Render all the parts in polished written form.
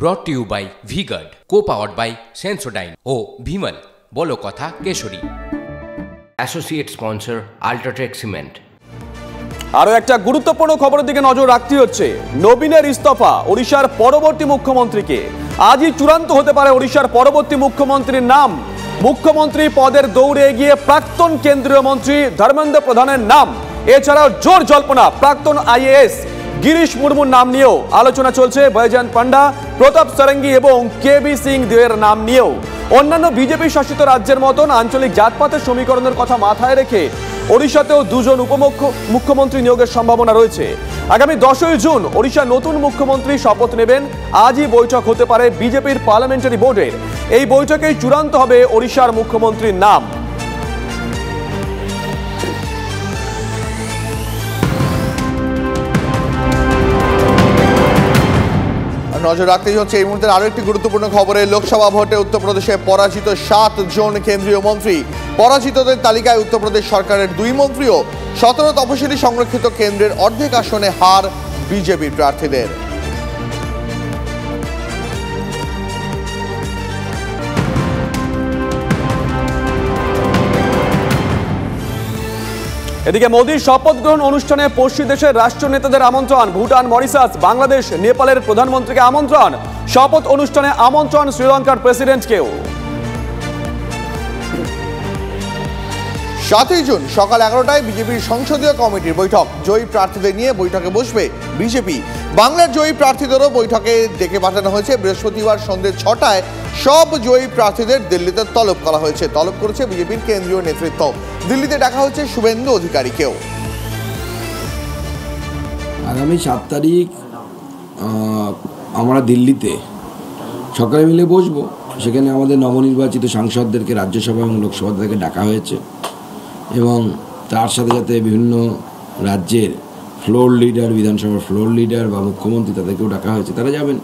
brought to you by V-Guard, co-powered by Sensodyne O Bhimal বলো কথা কেশরী। Associate sponsor UltraTech cement. আরো একটা গুরুত্বপূর্ণ খবরের দিকে নজর রাখতে হচ্ছে। নবীনের ইস্তফা ওড়িশার পরবর্তী মুখ্যমন্ত্রীকে। আজই চূড়ান্ত হতে পারে ওড়িশার পরবর্তী মুখ্যমন্ত্রীর নাম। মুখ্যমন্ত্রী পদের দৌড়ে এগিয়ে প্রাক্তন কেন্দ্রীয় মন্ত্রী ধর্মেন্দ্র প্রধানের নাম। এছাড়াও জোর জল্পনা প্রাক্তন আইএএস গিরিশ মুর্মুর নাম নিয়েও আলোচনা চলছে। বৈজয়ন্ত পান্ডা, প্রতাপ সারঙ্গী এবং কেবি সিং দেবের নাম নিয়েও। অন্যান্য বিজেপি শাসিত রাজ্যের মতন আঞ্চলিক জাতপাতের সমীকরণের কথা মাথায় রেখে ওড়িশাতেও দুজন মুখ্যমন্ত্রী নিয়োগের সম্ভাবনা রয়েছে। আগামী 10ই জুন ওড়িশার নতুন মুখ্যমন্ত্রী শপথ নেবেন। আজই বৈঠক হতে পারে বিজেপির পার্লামেন্টারি বোর্ডের। এই বৈঠকেই চূড়ান্ত হবে ওড়িশার মুখ্যমন্ত্রীর নাম। নজর রাখতেই হচ্ছে এই মুহূর্তে আরো একটি গুরুত্বপূর্ণ খবরে। লোকসভা ভোটে উত্তরপ্রদেশে পরাজিত 7 জন কেন্দ্রীয় মন্ত্রী। পরাজিতদের তালিকায় উত্তরপ্রদেশ সরকারের 2 মন্ত্রীও। 17 তপশিলি সংরক্ষিত কেন্দ্রের অর্ধেক আসনে হার বিজেপি প্রার্থীদের। এদিকে মোদীর শপথ গ্রহণ অনুষ্ঠানে পড়শি দেশের রাষ্ট্র নেতাদের আমন্ত্রণ। ভুটান, মরিশাস, বাংলাদেশ, নেপালের প্রধানমন্ত্রীকে আমন্ত্রণ। শপথ অনুষ্ঠানে আমন্ত্রণ শ্রীলঙ্কার প্রেসিডেন্টকেও। 7ই জুন সকাল 11টায় বিজেপির সংসদীয় কমিটির বৈঠক। জয়ী প্রার্থীদের নিয়ে বৈঠকে বসবে বিজেপি। বাংলার জয়ী প্রার্থীদেরও বৈঠকে ডেকে পাঠানো হয়েছে। বৃহস্পতিবার সন্ধ্যে 6টায় সব জয়ী প্রার্থীদের দিল্লিতে তলব করা হয়েছে। তলব করেছে বিজেপির কেন্দ্রীয় নেতৃত্ব। দিল্লিতে ডাকা হয়েছে শুভেন্দু অধিকারীকেও। আগামী 7 তারিখ আমরা দিল্লিতে সকালে মিলে বসবো। সেখানে আমাদের নবনির্বাচিত সাংসদদেরকে রাজ্যসভা এবং লোকসভা থেকে ডাকা হয়েছে এবং তার সাথে সাথে বিভিন্ন রাজ্যের ফ্লোর লিডার, বিধানসভার ফ্লোর লিডার বা মুখ্যমন্ত্রী তাদেরকেও ডাকা হয়েছে। তারা যাবেন।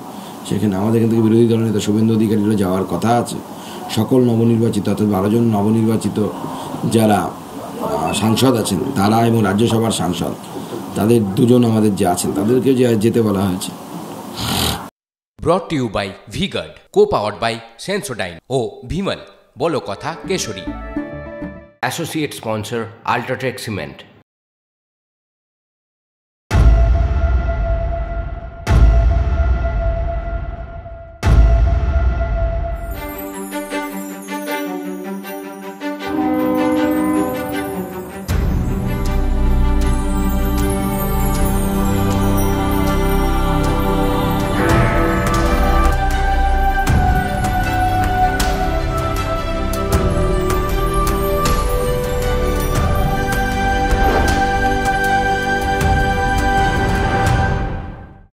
সেখানে আমাদের এখান থেকে বিরোধী দলের নেতা শুভেন্দু অধিকারীরও যাওয়ার কথা আছে। সকল নবনির্বাচিত অর্থাৎ 12 জন নবনির্বাচিত যারা সাংসদ আছেন তারা এবং রাজ্যসভার সাংসদ তাদের 2 জন আমাদের যে আছেন তাদেরকেও যেতে বলা হয়েছে। brought to you by V-Guard, co-powered by Sensodyne O Bhimal বলো কথা কেশরী। Associate sponsor UltraTech cement.